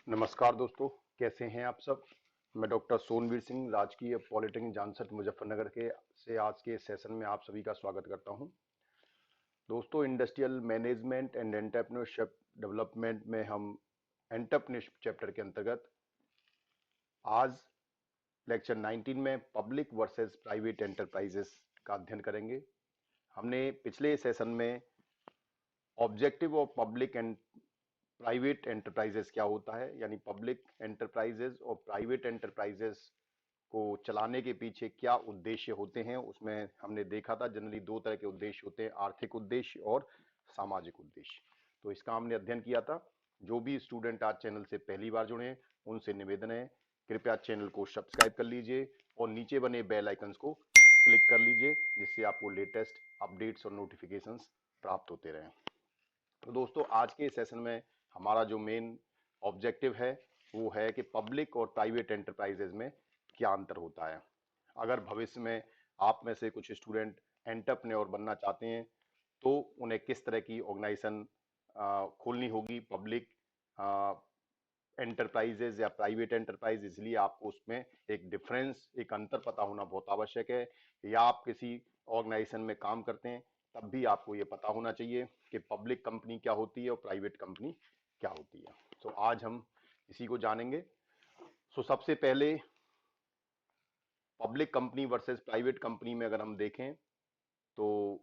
नमस्कार दोस्तों, कैसे हैं आप सब। मैं डॉक्टर सोनवीर सिंह, राजकीय पॉलिटेक्निक जानसठ मुजफ्फरनगर के से आज के सेशन में आप सभी का स्वागत करता हूं। दोस्तों, industrial management and entrepreneurship development में हम एंटरप्रेन्योरशिप चैप्टर के अंतर्गत आज लेक्चर 19 में पब्लिक वर्सेस प्राइवेट एंटरप्राइजेस का अध्ययन करेंगे। हमने पिछले सेशन में objective of public and private enterprises क्या होता है, यानी पब्लिक एंटरप्राइजेस और प्राइवेट एंटरप्राइजेस को चलाने के पीछे क्या उद्देश्य होते हैं, उसमें हमने देखा था जनरली दो तरह के उद्देश्य होते हैं, आर्थिक उद्देश्य और सामाजिक उद्देश्य। तो इसका हमने अध्ययन किया था। जो भी स्टूडेंट आज चैनल से पहली बार जुड़े हैं उनसे निवेदन है, कृपया चैनल को सब्सक्राइब कर लीजिए और नीचे बने बेल आइकन्स को क्लिक कर लीजिए, जिससे आपको लेटेस्ट अपडेट्स और नोटिफिकेशंस प्राप्त होते रहें। तो दोस्तों, आज के सेशन में हमारा जो मेन ऑब्जेक्टिव है वो है कि पब्लिक और प्राइवेट एंटरप्राइजेज में क्या अंतर होता है। अगर भविष्य में आप में से कुछ स्टूडेंट एंटरप्रेन्योर बनना चाहते हैं तो उन्हें किस तरह की ऑर्गेनाइजेशन खोलनी होगी, पब्लिक एंटरप्राइजेज या प्राइवेट एंटरप्राइज, इसलिए आपको उसमें एक डिफरेंस, एक अंतर पता होना बहुत आवश्यक है। या आप किसी ऑर्गेनाइजेशन में काम करते हैं तब भी आपको ये पता होना चाहिए कि पब्लिक कंपनी क्या होती है और प्राइवेट कंपनी क्या होती है। तो आज हम इसी को जानेंगे। सबसे पहले public company versus private company में अगर हम देखें तो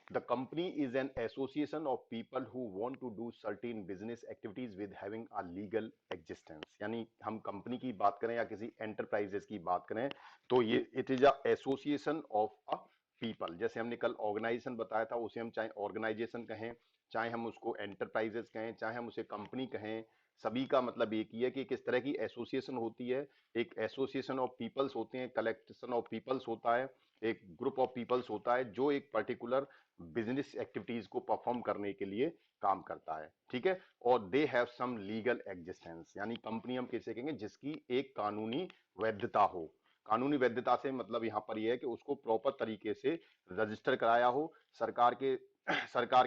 the company is an association of people who want to do certain business activities with having a legal existence। यानी हम कंपनी की बात करें या किसी एंटरप्राइजेस की बात करें तो ये it is a association of a people. जैसे हमने कल ऑर्गेनाइजेशन बताया था, उसे हम चाहे ऑर्गेनाइजेशन कहें, चाहे हम उसको एंटरप्राइजेस कहें, चाहे हम उसे कंपनी कहें, सभी का मतलब एक ही है कि किस तरह की एसोसिएशन होती है। एक एसोसिएशन ऑफ पीपल्स होते हैं, कलेक्शन ऑफ पीपल्स होता है, एक ग्रुप ऑफ पीपल्स होता है जो एक पर्टिकुलर बिजनेस एक्टिविटीज को परफॉर्म करने के लिए काम करता है। ठीक है, और they have some legal existence, यानी कंपनी हम कैसे कहेंगे जिसकी एक कानूनी वैधता हो। कानूनी वैधता से मतलब यहां पर यह है कि उसको प्रॉपर तरीके से रजिस्टर कराया हो, सरकार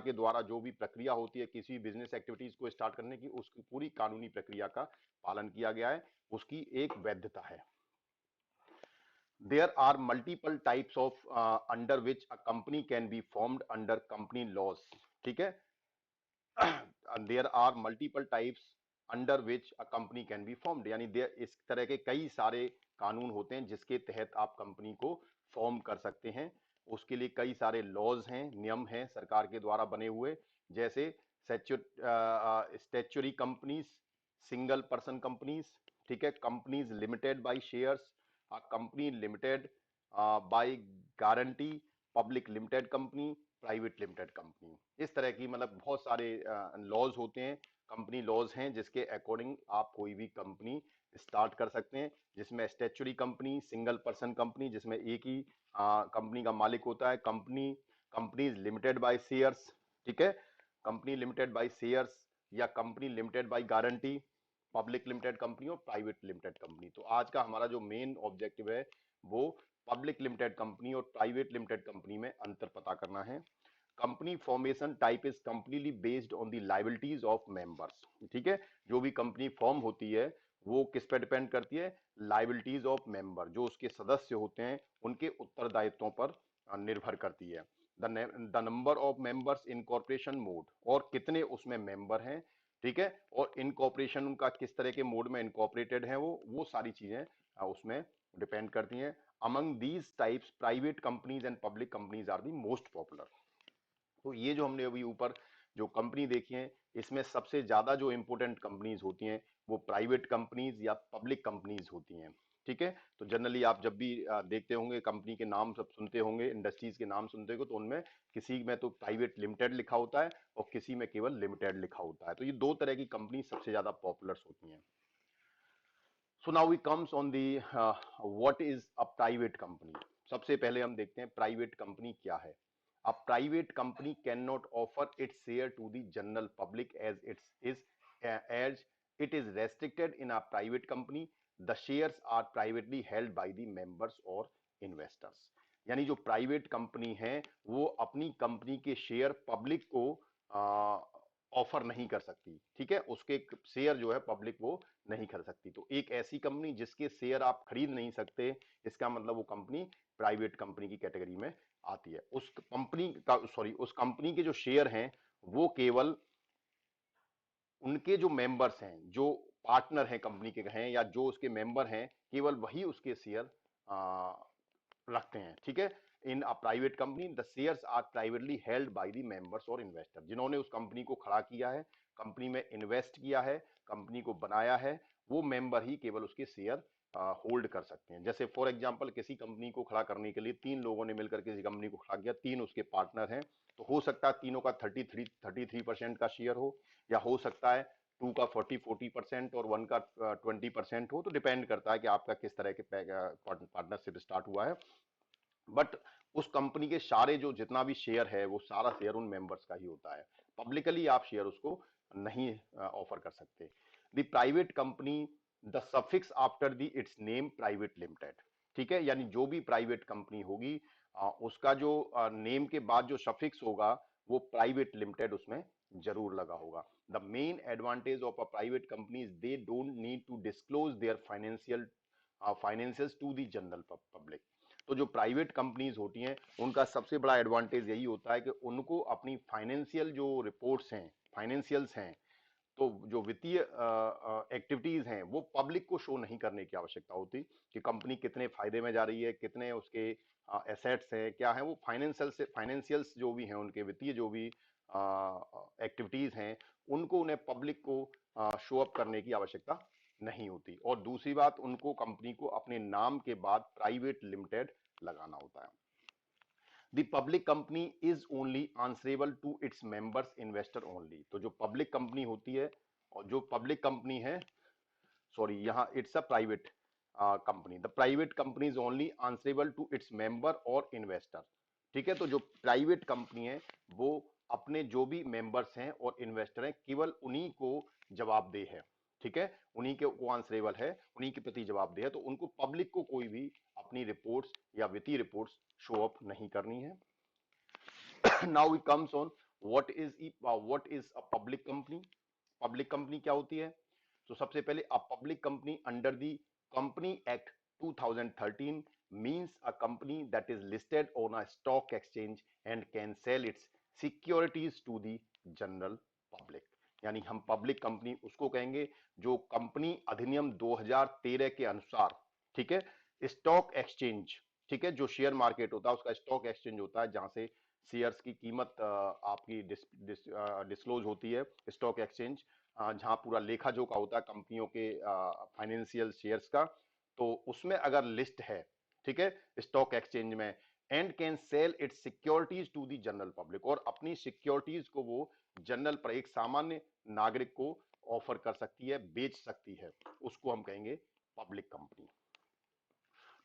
के द्वारा जो भी प्रक्रिया होती है किसी बिजनेस एक्टिविटीज को स्टार्ट करने की, उसकी पूरी कानूनी प्रक्रिया का पालन किया गया है, उसकी एक वैधता है। There are multiple types of under which a company can be formed under company laws। ठीक है, there are multiple types under which a company can be formed, यानी इस तरह के कई सारे कानून होते हैं जिसके तहत आप कंपनी को फॉर्म कर सकते हैं। उसके लिए कई सारे लॉज हैं, नियम हैं सरकार के द्वारा बने हुए, जैसे statutory companies, single person companies, ठीक है, companies limited by shares, company limited by guarantee, public limited company, private limited company. इस तरह की मतलब बहुत सारे लॉज होते हैं, कंपनी लॉज हैं जिसके अकॉर्डिंग आप कोई भी कंपनी स्टार्ट कर सकते हैं, जिसमें statutory company, single person company जिसमें एक ही कंपनी का मालिक होता है, कंपनीज लिमिटेड बाय शेयर्स, ठीक है, कंपनी लिमिटेड बाय शेयर्स या company limited by guarantee, public limited company और प्राइवेट लिमिटेड कंपनी। तो आज का हमारा जो मेन ऑब्जेक्टिव है वो पब्लिक लिमिटेड कंपनी और प्राइवेट लिमिटेड कंपनी में अंतर पता करना है। Company formation type is completely based on the liabilities of members. ठीक है, जो भी कंपनी फॉर्म होती है वो किस पे डिपेंड करती है, लायबिलिटीज ऑफ मेंबर, जो उसके सदस्य होते हैं उनके उत्तरदायित्वों पर निर्भर करती है। The number of members in corporation mode, और कितने उसमें मेंबर हैं, ठीक है, और इनकॉर्पोरेशन उनका किस तरह के मोड में इनकॉर्पोरेटेड है, वो सारी चीजें उसमें डिपेंड करती हैं। Among these types private companies and public companies are the most popular. तो ये जो हमने अभी ऊपर जो कंपनी देखी है इसमें सबसे ज्यादा जो इंपोर्टेंट कंपनीज होती हैं वो प्राइवेट कंपनीज या पब्लिक कंपनीज होती हैं। ठीक है, तो जनरली आप जब भी देखते होंगे कंपनी के नाम सब सुनते होंगे, इंडस्ट्रीज के नाम सुनते होंगे, तो उनमें किसी में तो प्राइवेट लिमिटेड लिखा होता है और किसी में केवल लिमिटेड लिखा होता है। तो ये दो तरह की कंपनी सबसे ज्यादा पॉपुलर होती हैं। So now we comes on the what is a private company. सबसे पहले हम देखते हैं प्राइवेट कंपनी क्या है। A private company cannot offer its share to the general public as it is restricted in a private company. The shares are privately held by the members or investors। यानी जो private company है वो अपनी company के share public को offer नहीं कर सकती, ठीक है, उसके शेयर जो है पब्लिक वो नहीं खरीद सकती। तो एक ऐसी कंपनी जिसके शेयर आप खरीद नहीं सकते, इसका मतलब वो कंपनी प्राइवेट कंपनी की कैटेगरी में आती है। उस कंपनी का उस कंपनी के जो शेयर हैं वो केवल उनके जो मेंबर्स हैं, जो पार्टनर हैं कंपनी के हैं, या जो उसके मेंबर हैं, केवल वही उसके शेयर रखते हैं, ठीक है। In a private company the shares are privately held by the members और इन्वेस्टर, जिन्होंने उस कंपनी को खड़ा किया है, कंपनी में इन्वेस्ट किया है, कंपनी को बनाया है, वो मेंबर ही केवल उसके शेयर होल्ड कर सकते हैं। जैसे फॉर एग्जांपल किसी कंपनी को खड़ा करने के लिए तीन लोगों ने मिलकर किसी कंपनी को खड़ा किया, तीन उसके पार्टनर हैं, तो हो सकता है तीनों का 33% का शेयर हो, या हो सकता है टू का 40% और वन का 20% हो, तो डिपेंड करता है कि आपका किस तरह के पार्टनरशिप स्टार्ट हुआ है। बट उस कंपनी के सारे जो जितना भी शेयर है वो सारा शेयर उन मेंबर्स का ही होता है। पब्लिकली आप शेयर उसको नहीं ऑफर कर सकते। The private company the suffix after the it's name private limited, ठीक है, यानी जो भी प्राइवेट कंपनी होगी उसका जो नेम के बाद जो सफिक्स होगा वो प्राइवेट लिमिटेड उसमें जरूर लगा होगा। The main advantage of a private company is they don't need to disclose their financials to the general public. तो जो प्राइवेट कंपनीज होती हैं उनका सबसे बड़ा एडवांटेज यही होता है कि उनको अपनी फाइनेंशियल जो रिपोर्ट्स हैं, फाइनेंशियल्स हैं, तो जो वित्तीय एक्टिविटीज हैं वो पब्लिक को शो नहीं करने की आवश्यकता होती, कि कंपनी कितने फायदे में जा रही है, कितने उसके एसेट्स हैं, क्या है, वो फाइनेंशियल्स जो भी हैं, उनके वित्तीय जो भी एक्टिविटीज हैं, उनको उन्हें पब्लिक को शो अप करने की आवश्यकता नहीं होती। और दूसरी बात, उनको कंपनी को अपने नाम के बाद प्राइवेट लिमिटेड लगाना होता है। The public company is only answerable to its members investor only. तो जो पब्लिक कंपनी होती है, और जो पब्लिक कंपनी है, सॉरी यहाँ it's a private company, the private company is only answerable to its member और इन्वेस्टर, ठीक है। तो जो प्राइवेट कंपनी है वो अपने जो भी मेंबर्स हैं और इन्वेस्टर हैं केवल उन्हीं को जवाबदेह है, ठीक है, उन्हीं के को आंसरेबल है, उन्हीं के प्रति जवाबदेह है। तो उनको पब्लिक को कोई भी अपनी रिपोर्ट्स या वित्तीय रिपोर्ट्स शो अप नहीं करनी है। Now it comes on what is a public company. Public company क्या होती है? तो सबसे पहले अ public company under the company act 2013 means a company that is listed on a stock exchange and can sell its securities to the general public। यानी हम public company उसको कहेंगे जो कंपनी अधिनियम 2013 के अनुसार, ठीक है, स्टॉक एक्सचेंज, ठीक है, जो शेयर मार्केट होता है उसका स्टॉक एक्सचेंज होता है, जहां से शेयर्स की कीमत आपकी डिस्क्लोज होती है, स्टॉक एक्सचेंज, जहां पूरा लेखा जोखा होता है कंपनियों के फाइनेंशियल शेयर्स का, तो उसमें अगर लिस्ट है, ठीक है, स्टॉक एक्सचेंज में, and can sell its securities to the general public, और अपनी सिक्योरिटीज को वो जनरल पर एक सामान्य नागरिक को ऑफर कर सकती है, बेच सकती है, उसको हम कहेंगे public company.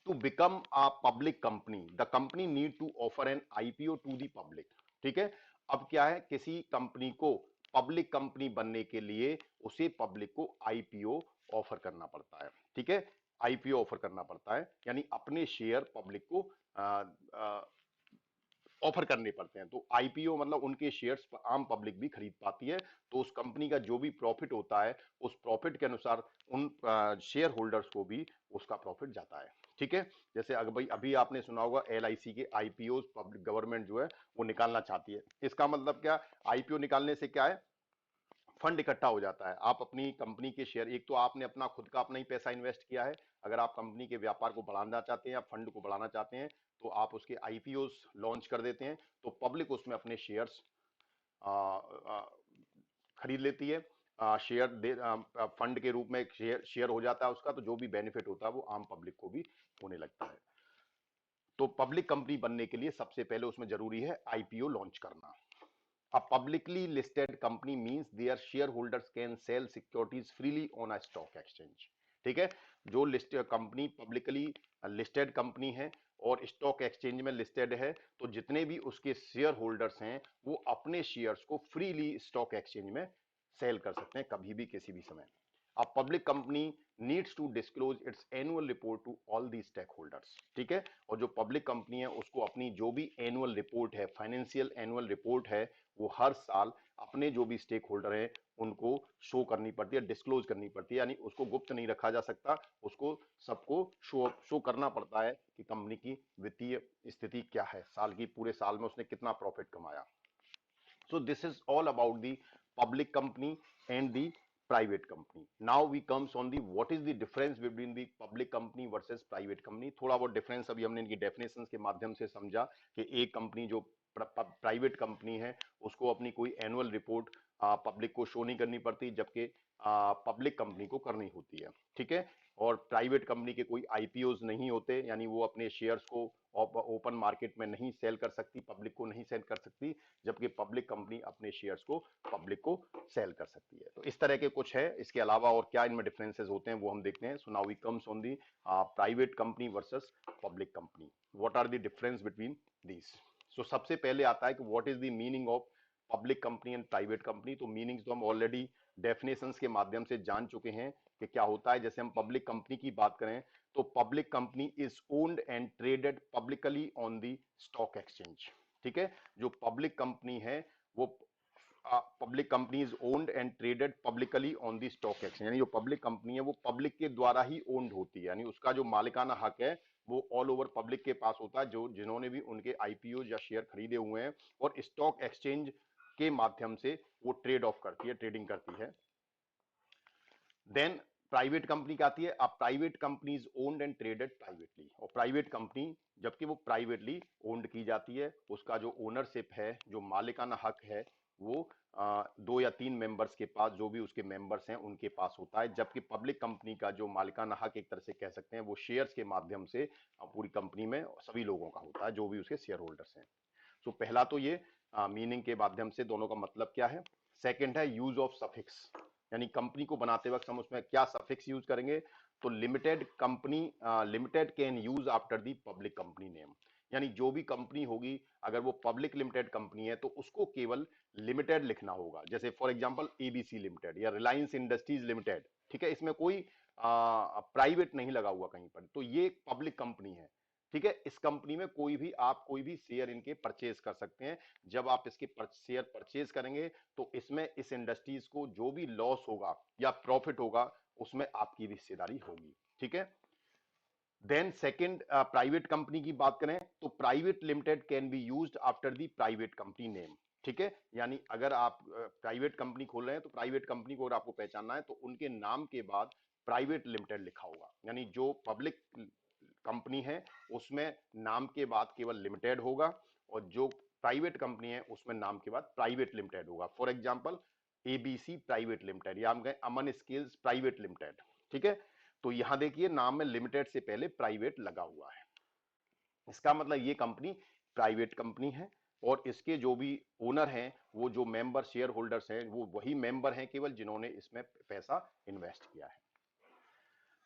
To become a public company the company need to offer an IPO to the public, ठीक है। अब क्या है, किसी कंपनी को पब्लिक कंपनी बनने के लिए उसे पब्लिक को आईपीओ ऑफर करना पड़ता है, ठीक है, आईपीओ ऑफर करना पड़ता है, यानी अपने शेयर पब्लिक को ऑफर करने पड़ते हैं। तो आईपीओ मतलब उनके शेयर्स आम पब्लिक भी खरीद पाती है, तो उस कंपनी का जो भी प्रॉफिट होता है उस प्रॉफिट के अनुसार उन शेयर होल्डर्स को भी उसका प्रॉफिट जाता है, ठीक है। जैसे अगर भाई अभी आपने सुना होगा एलआईसी के आईपीओ पब्लिक गवर्नमेंट जो है वो निकालना चाहती है। इसका मतलब क्या, आईपीओ निकालने से क्या है, फंड इकट्ठा हो जाता है। आप अपनी कंपनी के शेयर, एक तो आपने अपना खुद का अपना ही पैसा इन्वेस्ट किया है, अगर आप कंपनी के व्यापार को बढ़ाना चाहते हैं या फंड को बढ़ाना चाहते हैं तो आप उसके आईपीओ लॉन्च कर देते हैं, तो पब्लिक उसमें अपने शेयर्स खरीद लेती है, शेयर दे फंड के रूप में शेयर हो जाता है उसका, तो जो भी बेनिफिट होता है वो आम पब्लिक को भी होने लगता है। तो पब्लिक कंपनी बनने के लिए सबसे पहले उसमें जरूरी है आईपीओ लॉन्च करना। A publicly listed company means their shareholders can sell securities freely on a stock exchange, ठीक है। जो list company publicly listed company है और स्टॉक एक्सचेंज में लिस्टेड है, तो जितने भी उसके शेयर होल्डर्स हैं वो अपने शेयर्स को फ्रीली स्टॉक एक्सचेंज में सेल कर सकते हैं कभी भी किसी भी समय। A public company needs to disclose its annual report to all the stakeholders, ठीक है। और जो पब्लिक कंपनी है उसको अपनी जो भी एनुअल रिपोर्ट है, फाइनेंशियल एनुअल रिपोर्ट है, वो हर साल अपने जो भी स्टेक होल्डर है उनको शो करनी पड़ती है, डिस्क्लोज करनी पड़ती है, यानी उसको गुप्त नहीं रखा जा सकता, उसको सबको शो करना पड़ता है कि कंपनी की वित्तीय स्थिति क्या है, साल की, पूरे साल में उसने कितना प्रॉफिट कमाया। So this is all about the public company and the private company. Now we comes on the what is the difference between the public company versus private company. थोड़ा बहुत डिफरेंस अभी हमने इनकी डेफिनेशंस के माध्यम से समझा कि एक कंपनी जो प्राइवेट कंपनी है उसको अपनी कोई एनुअल रिपोर्ट पब्लिक को शो नहीं करनी पड़ती, जबकि पब्लिक कंपनी को करनी होती है, ठीक है। और प्राइवेट कंपनी के कोई आईपीओ नहीं होते, यानी वो अपने शेयर्स को ओपन मार्केट में नहीं सेल कर सकती, पब्लिक को नहीं सेल कर सकती, जबकि पब्लिक कंपनी अपने शेयर्स को पब्लिक को सेल कर सकती है। तो इस तरह के कुछ है, इसके अलावा और क्या इनमें डिफरेंसेस होते हैं वो हम देखते हैं। So now we comes on the private company versus public company, what are the difference between these. So सबसे पहले आता है कि what is the meaning of public company and private company. तो मीनिंग्स तो हम ऑलरेडी डेफिनेशंस के माध्यम से जान चुके हैं कि क्या होता है। जैसे हम पब्लिक कंपनी की बात करें तो public company is owned and traded publicly on the stock exchange, ठीक है। जो पब्लिक कंपनी है वो public company is owned and traded publicly on the stock exchange, यानी जो पब्लिक कंपनी है वो पब्लिक के द्वारा ही ओन्ड होती है, यानी उसका जो मालिकाना हक है वो ऑल ओवर पब्लिक के पास होता है, जो जिन्होंने भी उनके आईपीओ या शेयर खरीदे हुए हैं, और स्टॉक एक्सचेंज के माध्यम से वो ट्रेड ऑफ करती है, ट्रेडिंग करती है। देन प्राइवेट कंपनी क्या आती है, अब private company is owned and traded privately, और प्राइवेट कंपनी जबकि वो प्राइवेटली ओन्ड की जाती है, उसका जो ओनरशिप है, जो मालिकाना हक है, वो 2 या 3 मेंबर्स के पास, जो भी उसके मेंबर्स हैं उनके पास होता है। जबकि पब्लिक कंपनी का जो मालिकाना हक एक तरह से कह सकते हैं वो शेयर्स के माध्यम से पूरी कंपनी में सभी लोगों का होता है, जो भी उसके शेयर होल्डर्स हैं। सो पहला तो ये मीनिंग के माध्यम से दोनों का मतलब क्या है। सेकंड है यूज ऑफ सफिक्स, यानी कंपनी को बनाते वक्त हम उसमें क्या सफिक्स यूज करेंगे। तो limited company, limited can use after the public company name, यानी जो भी कंपनी होगी अगर वो पब्लिक लिमिटेड कंपनी है तो उसको केवल लिमिटेड लिखना होगा। जैसे फॉर एग्जांपल एबीसी लिमिटेड या रिलायंस इंडस्ट्रीज लिमिटेड, ठीक है, इसमें कोई प्राइवेट नहीं लगा हुआ कहीं पर, तो ये एक पब्लिक कंपनी है, ठीक है। इस कंपनी में कोई भी, आप कोई भी शेयर इनके परचेज कर सकते हैं। जब आप इसके शेयर परचेज करेंगे तो इसमें इस इंडस्ट्रीज को जो भी लॉस होगा या प्रॉफिट होगा उसमें आपकी भी हिस्सेदारी होगी, ठीक है। देन सेकंड, प्राइवेट कंपनी की बात करें तो private limited can be used after the private company name, ठीक है। यानी अगर आप प्राइवेट कंपनी खोल रहे हैं तो प्राइवेट कंपनी को अगर आपको पहचानना है तो उनके नाम के बाद प्राइवेट लिमिटेड लिखा होगा, यानी जो पब्लिक कंपनी है उसमें नाम के बाद केवल लिमिटेड होगा, और जो प्राइवेट कंपनी है उसमें नाम के बाद प्राइवेट लिमिटेड होगा। For example ABC private limited, या हम कहें अमन स्किल्स प्राइवेट लिमिटेड, ठीक है। तो यहां देखिए नाम में लिमिटेड से पहले प्राइवेट लगा हुआ है, इसका मतलब ये कंपनी प्राइवेट कंपनी है, और इसके जो भी ओनर हैं, वो जो मेंबर शेयर होल्डर्स हैं, वो वही मेंबर हैं केवल जिन्होंने इसमें पैसा इन्वेस्ट किया है।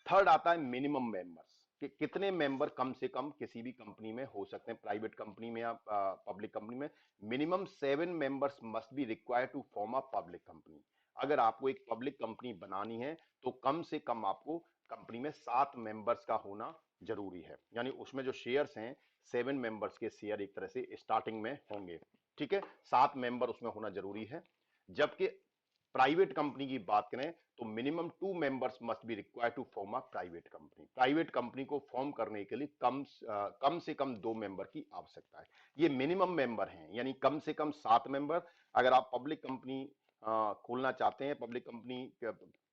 थर्ड आता है मिनिमम मेंबर्स, कि कितने मेंबर कम से कम किसी भी कंपनी में हो सकते हैं, प्राइवेट कंपनी में या पब्लिक कंपनी में। Minimum 7 members must be required to form a public company. अगर आपको एक पब्लिक कंपनी बनानी है तो कम से कम आपको कंपनी में 7 मेंबर्स का होना जरूरी है, यानी उसमें जो शेयर्स हैं 7 मेंबर्स के शेयर एक तरह से स्टार्टिंग में होंगे, ठीक है। 7 मेंबर उसमें होना जरूरी है। जबकि प्राइवेट कंपनी की बात करें तो minimum 2 members must be required to form a private company. Private company को फॉर्म करने के लिए कम से कम 2 मेंबर की आवश्यकता है। ये मिनिमम मेंबर हैं, यानी कम से कम 7 मेंबर। अगर आप पब्लिक कंपनी खोलना चाहते हैं, पब्लिक कंपनी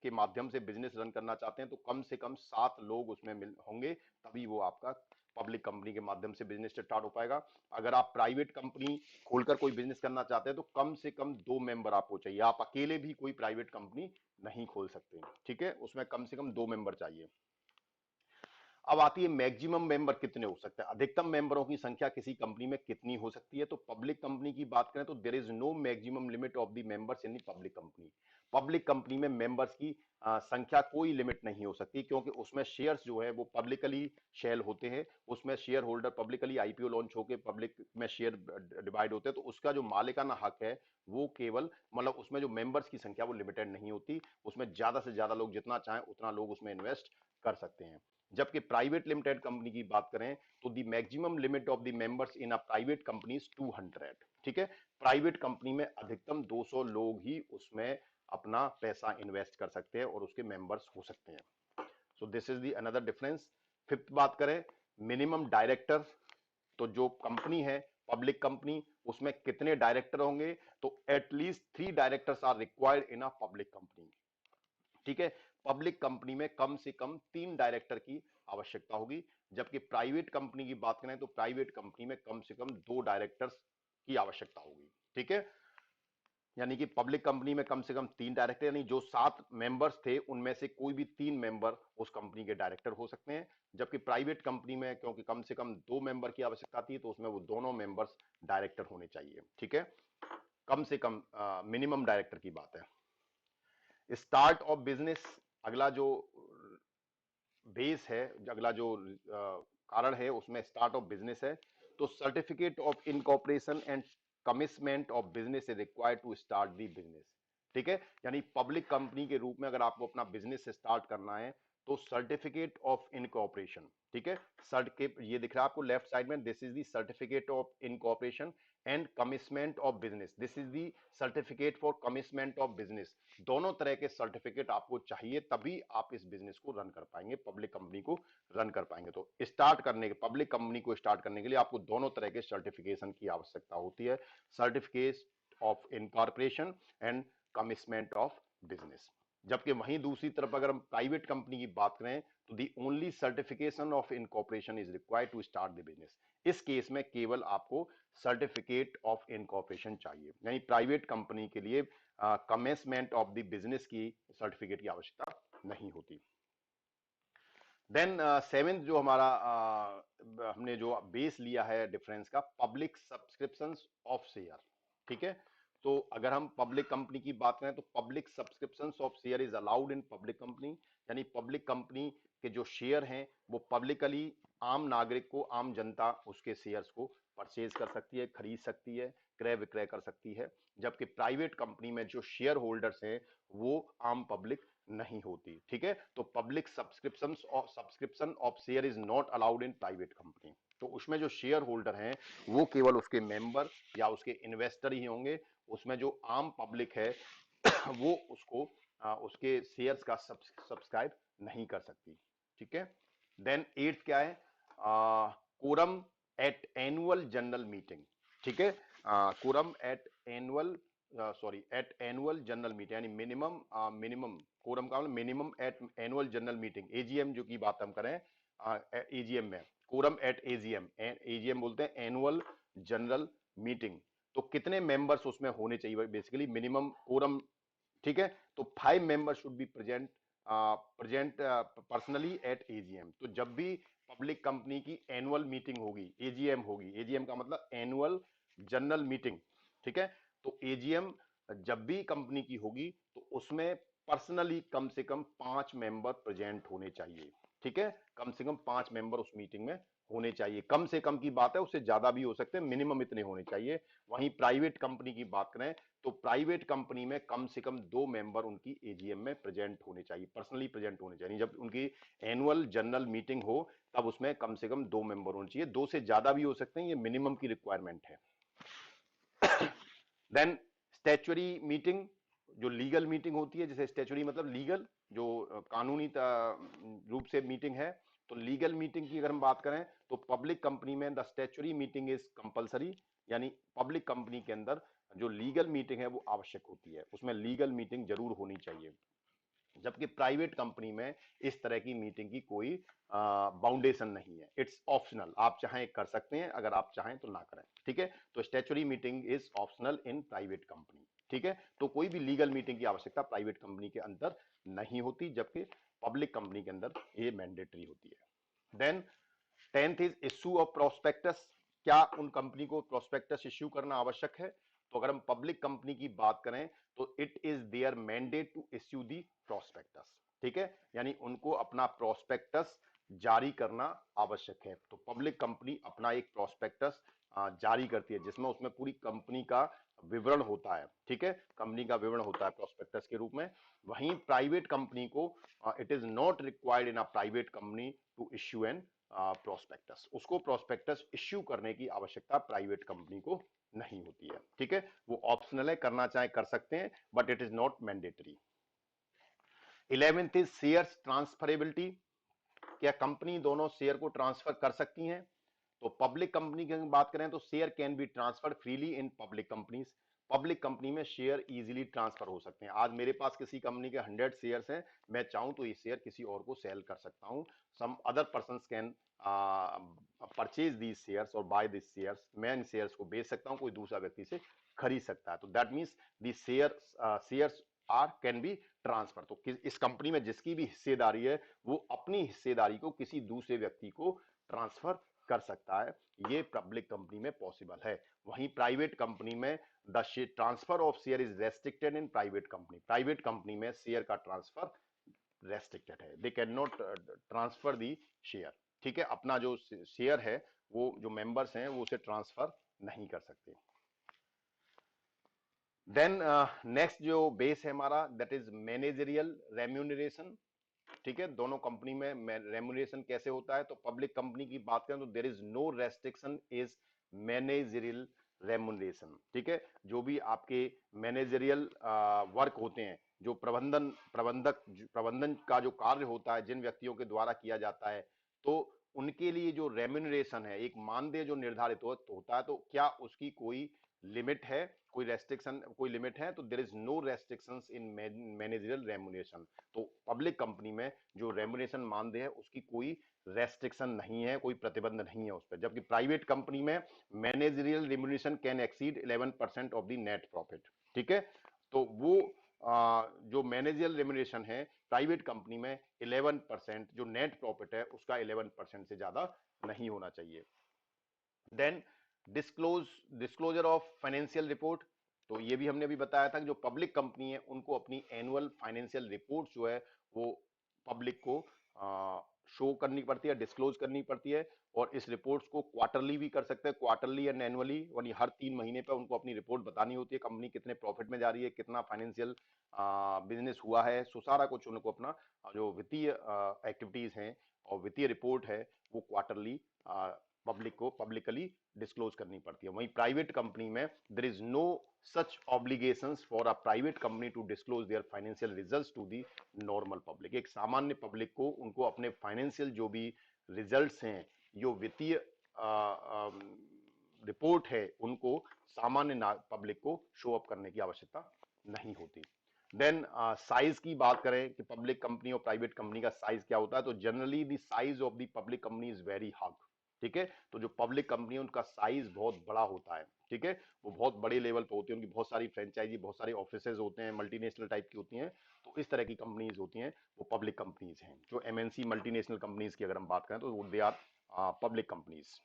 के माध्यम से बिजनेस रन करना चाहते हैं, तो कम से कम 7 लोग उसमें होंगे, तभी वो आपका पब्लिक कंपनी के माध्यम से बिजनेस स्टार्ट हो पाएगा। अगर आप प्राइवेट कंपनी खोलकर कोई बिजनेस करना चाहते हैं तो कम से कम 2 मेंबर आपको चाहिए, आप अकेले भी कोई प्राइवेट कंपनी नहीं खोल सकते, ठीक है, उसमें कम से कम 2 मेंबर चाहिए। अब आती है मैक्सिमम मेंबर कितने हो सकते हैं, अधिकतम मेंबरों की संख्या किसी कंपनी में कितनी हो सकती है। तो पब्लिक कंपनी की बात करें तो there is no maximum limit of the members in the public company. Public company में मेंबर्स की संख्या कोई लिमिट नहीं हो सकती, क्योंकि उसमें शेयर्स जो है वो पब्लिकली शेयर होते हैं, उसमें share holder publicly IPO launch होकर पब्लिक में शेयर डिवाइड होते हैं, तो उसका जो मालिकाना हक है वो केवल मतलब उसमें जो मेंबर्स की संख्या वो लिमिटेड नहीं होती, उसमें ज्यादा से ज्यादा लोग जितना चाहें उतना लोग उसमें इन्वेस्ट कर सकते हैं। जबकि प्राइवेट लिमिटेड कंपनी की बात करें तो the maximum limit of the members in a private company is 200। ठीक है, प्राइवेट कंपनी में अधिकतम 200 लोग ही उसमें अपना पैसा इन्वेस्ट कर सकते हैं और उसके मेंबर्स हो सकते हैं। So this is the another difference. Fifth बात करें मिनिमम डायरेक्टर, तो जो कंपनी है पब्लिक कंपनी उसमें कितने डायरेक्टर होंगे, तो at least 3 directors are required in a public company. ठीक है, पब्लिक कंपनी में कम से कम 3 डायरेक्टर की आवश्यकता होगी, जबकि प्राइवेट कंपनी की बात करें तो प्राइवेट कंपनी में कम से कम 2 डायरेक्टर्स की आवश्यकता होगी। ठीक है, यानी कि पब्लिक कंपनी में कम से कम 3 डायरेक्टर, यानी जो 7 मेंबर्स थे उनमें से कोई भी 3 मेंबर उस कंपनी के डायरेक्टर हो सकते हैं। जबकि प्राइवेट कंपनी में क्योंकि कम से कम 2 मेंबर की आवश्यकता थी तो उसमें वो दोनों मेंबर्स डायरेक्टर होने चाहिए। ठीक है, कम से कम मिनिमम डायरेक्टर की बात है। स्टार्ट ऑफ बिजनेस, अगला जो बेस है, अगला जो कारण है उसमें स्टार्ट ऑफ बिजनेस है, तो certificate of incorporation and commitment of business is required to start the business. ठीक है, यानी पब्लिक कंपनी के रूप में अगर आपको अपना बिजनेस स्टार्ट करना है तो सर्टिफिकेट ऑफ इनकॉर्पोरेशन, ठीक है, सर्टिफिकेट ये दिख रहा है आपको लेफ्ट साइड में, this is the certificate of incorporation and commitment of business, this is the certificate for commitment of business. दोनों तरह के सर्टिफिकेट आपको चाहिए, तभी आप इस बिजनेस को रन कर पाएंगे, पब्लिक कंपनी को रन कर पाएंगे। तो स्टार्ट करने के पब्लिक कंपनी को स्टार्ट करने के लिए आपको दोनों तरह के सर्टिफिकेशन की आवश्यकता होती है, certificate of incorporation and commitment of business. जबकि वहीं दूसरी तरफ अगर हम प्राइवेट कंपनी की बात करें तो the only certification of incorporation is required to start the business. इस केस में केवल आपको सर्टिफिकेट ऑफ इनकॉर्पोरेशन चाहिए, यानी प्राइवेट कंपनी के लिए कमेंसमेंट ऑफ द बिजनेस की सर्टिफिकेट की आवश्यकता नहीं होती। देन सेवेंथ जो हमारा हमने जो बेस लिया है डिफरेंस का, पब्लिक सब्सक्रिप्शन ऑफ शेयर। ठीक है, तो अगर हम पब्लिक कंपनी की बात करें तो public subscription of share is allowed in public company, यानी पब्लिक कंपनी के जो शेयर हैं वो पब्लिकली आम नागरिक को, आम जनता उसके शेयर्स को परचेज कर सकती है, खरीद सकती है, क्रय विक्रय कर सकती है। जबकि प्राइवेट कंपनी में जो शेयर होल्डर्स हैं वो आम पब्लिक नहीं होती। ठीक है, तो public subscription of share is not allowed in private company. तो उसमें जो शेयर होल्डर हैं वो केवल उसके मेंबर या उसके इन्वेस्टर ही होंगे, उसमें जो आम पब्लिक है वो उसको उसके शेयर्स का सब्सक्राइब नहीं कर सकती। ठीक है, देन एट्थ क्या है, quorum at annual general meeting. ठीक है, quorum at annual sorry at annual general meeting, यानी मिनिमम कोरम का मतलब minimum at annual general meeting, AGM जो की बात हम करें, एजीएम में कोरम एट एजीएम, एजीएम बोलते हैं एनुअल जनरल मीटिंग। तो कितने मेंबर्स उसमें होने चाहिए, बेसिकली मिनिमम कोरम। ठीक है, तो 5 member should be present personally at AGM. तो जब भी पब्लिक कंपनी की एनुअल मीटिंग होगी, एजीएम होगी, एजीएम का मतलब एनुअल जनरल मीटिंग। ठीक है, तो एजीएम जब भी कंपनी की होगी तो उसमें पर्सनली कम से कम 5 मेंबर प्रेजेंट होने चाहिए। ठीक है, कम से कम 5 मेंबर उस मीटिंग में होने चाहिए, कम से कम की बात है, उससे ज्यादा भी हो सकते हैं, मिनिमम इतने होने चाहिए। वहीं प्राइवेट कंपनी की बात करें तो प्राइवेट कंपनी में कम से कम 2 मेंबर उनकी एजीएम में प्रेजेंट होने चाहिए, पर्सनली प्रेजेंट होने चाहिए। जब उनकी एनुअल जनरल मीटिंग हो तब उसमें कम से कम 2 मेंबर होने चाहिए, 2 से ज्यादा भी हो सकते हैं, ये मिनिमम की रिक्वायरमेंट है। देन स्टैच्यूरी मीटिंग, जो लीगल मीटिंग होती है, जैसे स्टैच्यूरी मतलब लीगल, जो कानूनी रूप से मीटिंग है, तो लीगल मीटिंग की अगर हम बात करें तो पब्लिक कंपनी में the statutory meeting is compulsory, यानी पब्लिक कंपनी के अंदर जो लीगल मीटिंग है वो आवश्यक होती है, उसमें लीगल मीटिंग जरूर होनी चाहिए। जबकि प्राइवेट कंपनी में इस तरह की मीटिंग की कोई बाउंडेशन नहीं है, इट्स ऑप्शनल, आप चाहें कर सकते हैं, अगर आप चाहें तो ना करें। ठीक है, तो statutory meeting is optional in private company. ठीक है, तो कोई भी लीगल मीटिंग की आवश्यकता प्राइवेट कंपनी के अंदर नहीं होती, जबकि पब्लिक कंपनी के अंदर ये मैंडेटरी होती है। Then 10th is issue of prospectus, क्या उन कंपनी को प्रोस्पेक्टस इश्यू करना आवश्यक है? तो अगर हम पब्लिक कंपनी की बात करें तो it is their mandate to issue the prospectus, ठीक है, यानी उनको अपना प्रोस्पेक्टस जारी करना आवश्यक है। तो पब्लिक कंपनी अपना एक प्रोस्पेक्टस जारी करती है जिसमें उसमें पूरी कंपनी का विवरण होता है, ठीक है, कंपनी का विवरण होता है प्रोस्पेक्टस के रूप में। वहीं प्राइवेट कंपनी को it is not required in a private company to issue an prospectus, उसको प्रोस्पेक्टस इश्यू करने की आवश्यकता प्राइवेट कंपनी को नहीं होती है, ठीक है, वो ऑप्शनल है, करना चाहे कर सकते हैं but it is not mandatory. 11th is shares transferability, क्या कंपनी दोनों शेयर को ट्रांसफर कर सकती हैं? तो पब्लिक कंपनी की बात करें तो share can be transferred freely in public companies, public company में शेयर इजीली ट्रांसफर हो सकते हैं। आज मेरे पास किसी कंपनी के 100 शेयर्स हैं, मैं चाहूं तो ये शेयर किसी और को सेल कर सकता हूं, some other persons can purchase these shares और बाय दीज शेयर्स, मैं इन शेयर्स को बेच सकता हूं, कोई दूसरा व्यक्ति से खरीद सकता है। तो that means the shares are can be transfer. तो इस कंपनी में जिसकी भी हिस्सेदारी है वो अपनी हिस्सेदारी को किसी दूसरे व्यक्ति को ट्रांसफर कर सकता है, ये पब्लिक कंपनी में पॉसिबल है। वहीं प्राइवेट कंपनी में the transfer of share is restricted in private company, private company में शेयर का ट्रांसफर रेस्ट्रिक्टेड है, they can not transfer the share, ठीक है, अपना जो शेयर है वो जो मेंबर्स हैं वो उसे ट्रांसफर नहीं कर सकते। देन नेक्स्ट जो बेस है हमारा दैट इज मैनेजरियल रेम्यूनरेशन, ठीक है, दोनों कंपनी में रेम्यूनरेशन कैसे होता है? तो पब्लिक कंपनी की बात करें तो there is no restriction is managerial remuneration, ठीक है, जो भी आपके मैनेजरियल वर्क होते हैं, जो प्रबंधन का जो कार्य होता है जिन व्यक्तियों के द्वारा किया जाता है, तो उनके लिए जो रेम्यूनरेशन है, एक मानदेय जो निर्धारित होता है, तो क्या उसकी कोई लिमिट है, कोई रेस्ट्रिक्शन, कोई लिमिट है? तो there is no restrictions in managerial remuneration. तो पब्लिक कंपनी में जो रेम्यूनरेशन मानदेय है उसकी कोई रेस्ट्रिक्शन नहीं है, कोई प्रतिबंध नहीं है उस पर, जबकि प्राइवेट कंपनी में managerial remuneration can exceed 11% of the net profit, ठीक है, तो वो जो मैनेजरियल रेम्यूनरेशन है प्राइवेट कंपनी में 11%, जो नेट प्रॉफिट है उसका 11% से ज्यादा नहीं होना चाहिए। Then disclosure of financial report, तो ये भी हमने अभी बताया था कि जो पब्लिक कंपनी है उनको अपनी एनुअल फाइनेंशियल रिपोर्ट जो है वो पब्लिक को शो करनी पड़ती है, डिस्क्लोज करनी पड़ती है, और इस रिपोर्ट्स को क्वार्टरली भी कर सकते हैं, क्वार्टरली एंड एनुअली, यानी हर 3 महीने पर उनको अपनी रिपोर्ट बतानी होती है, कंपनी कितने प्रॉफिट में जा रही है, कितना फाइनेंशियल बिजनेस हुआ है, सो सारा कुछ उनको अपना जो वित्तीय एक्टिविटीज हैं और वित्तीय रिपोर्ट है वो क्वार्टरली पब्लिक को पब्लिकली डिस्क्लोज करनी पड़ती है। वहीं प्राइवेट कंपनी में there is no such obligations for a private company to disclose their financial results to the normal public, एक सामान्य पब्लिक को उनको अपने फाइनेंशियल जो भी रिजल्ट्स हैं, जो वित्तीय रिपोर्ट है, उनको सामान्य पब्लिक को शो अप करने की आवश्यकता नहीं होती। देन साइज की बात करें कि पब्लिक कंपनी और प्राइवेट कंपनी का साइज क्या होता है, तो generally the size of the public company is very huge, ठीक है, तो जो पब्लिक कंपनी है उनका साइज बहुत बड़ा होता है, ठीक है, वो बहुत बड़े लेवल पे होती है, उनकी बहुत सारी फ्रेंचाइजी, बहुत सारे ऑफिसेज होते हैं, मल्टीनेशनल टाइप की होती हैं, तो इस तरह की कंपनीज होती हैं वो पब्लिक कंपनीज हैं। जो एमएनसी मल्टीनेशनल कंपनीज की अगर हम बात करें तो दे आर पब्लिक कंपनीज।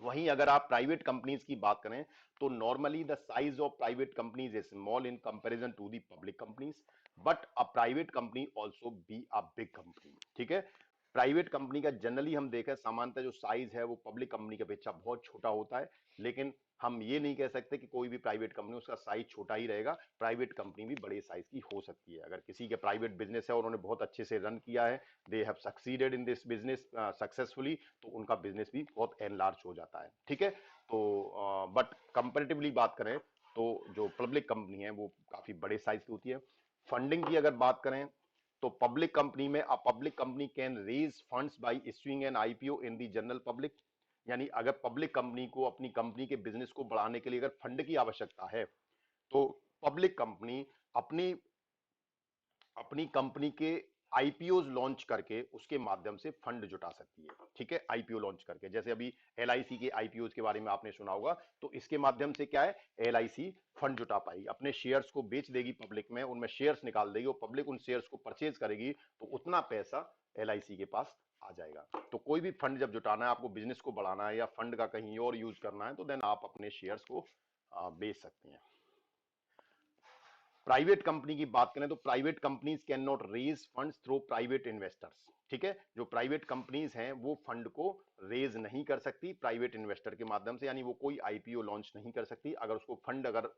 वहीं अगर आप प्राइवेट कंपनीज की बात करें तो normally the size of private companies is small in comparison to the public companies, but a private company also be a big company, ठीक है, प्राइवेट कंपनी का जनरली हम देखें सामान्यतः जो साइज है वो पब्लिक कंपनी की अपेक्षा बहुत छोटा होता है, लेकिन हम ये नहीं कह सकते कि कोई भी प्राइवेट कंपनी उसका साइज छोटा ही रहेगा, प्राइवेट कंपनी भी बड़े साइज की हो सकती है। अगर किसी के प्राइवेट बिजनेस है और उन्होंने बहुत अच्छे से रन किया है, they have succeeded in this business successfully, तो उनका बिजनेस भी बहुत एनलार्ज हो जाता है, ठीक है, तो बट कंपेरेटिवली बात करें तो जो पब्लिक कंपनी है वो काफी बड़े साइज की होती है। फंडिंग की अगर बात करें तो पब्लिक कंपनी में a public company can raise funds by issuing an IPO in the general public, यानी अगर पब्लिक कंपनी को अपनी कंपनी के बिजनेस को बढ़ाने के लिए अगर फंड की आवश्यकता है तो पब्लिक कंपनी अपनी अपनी कंपनी के आईपीओ लॉन्च करके उसके माध्यम से फंड जुटा सकती है, ठीक है, आईपीओ लॉन्च करके, जैसे अभी एलआईसी के आईपीओ के बारे में आपने सुना होगा, तो इसके माध्यम से क्या है, एलआईसी फंड जुटा पाएगी, अपने शेयर्स को बेच देगी पब्लिक में, उनमें शेयर्स निकाल देगी और पब्लिक उन शेयर्स को परचेज करेगी, तो उतना पैसा एलआईसी के पास आ जाएगा। तो कोई भी फंड जब जुटाना है, आपको बिजनेस को बढ़ाना है या फंड का कहीं और यूज करना है, तो देन आप अपने शेयर्स को बेच सकती हैं। प्राइवेट कंपनी की बात करें तो private companies can not raise funds through private investors. ठीक है, जो प्राइवेट कंपनीज हैं वो फंड को रेज नहीं कर सकती प्राइवेट इन्वेस्टर के माध्यम से, यानी वो कोई आईपीओ लॉन्च नहीं कर सकती। अगर उसको फंड अगर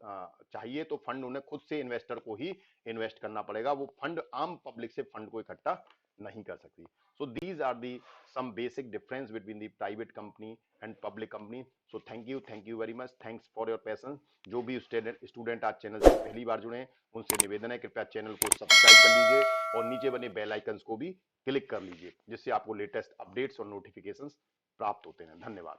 चाहिए तो फंड उन्हें खुद से इन्वेस्टर को ही इन्वेस्ट करना पड़ेगा, वो फंड आम पब्लिक से फंड को इकट्ठा नहीं कर सकती। So these are the some basic difference between the private company and public company. So thank you very much, thanks for your patience. जो भी स्टूडेंट आज चैनल से पहली बार जुड़े हैं उनसे निवेदन है कृपया चैनल को सब्सक्राइब कर लीजिए और नीचे बने बेल आइकन्स को भी क्लिक कर लीजिए, जिससे आपको लेटेस्ट अपडेट्स और नोटिफिकेशंस प्राप्त होते हैं। धन्यवाद।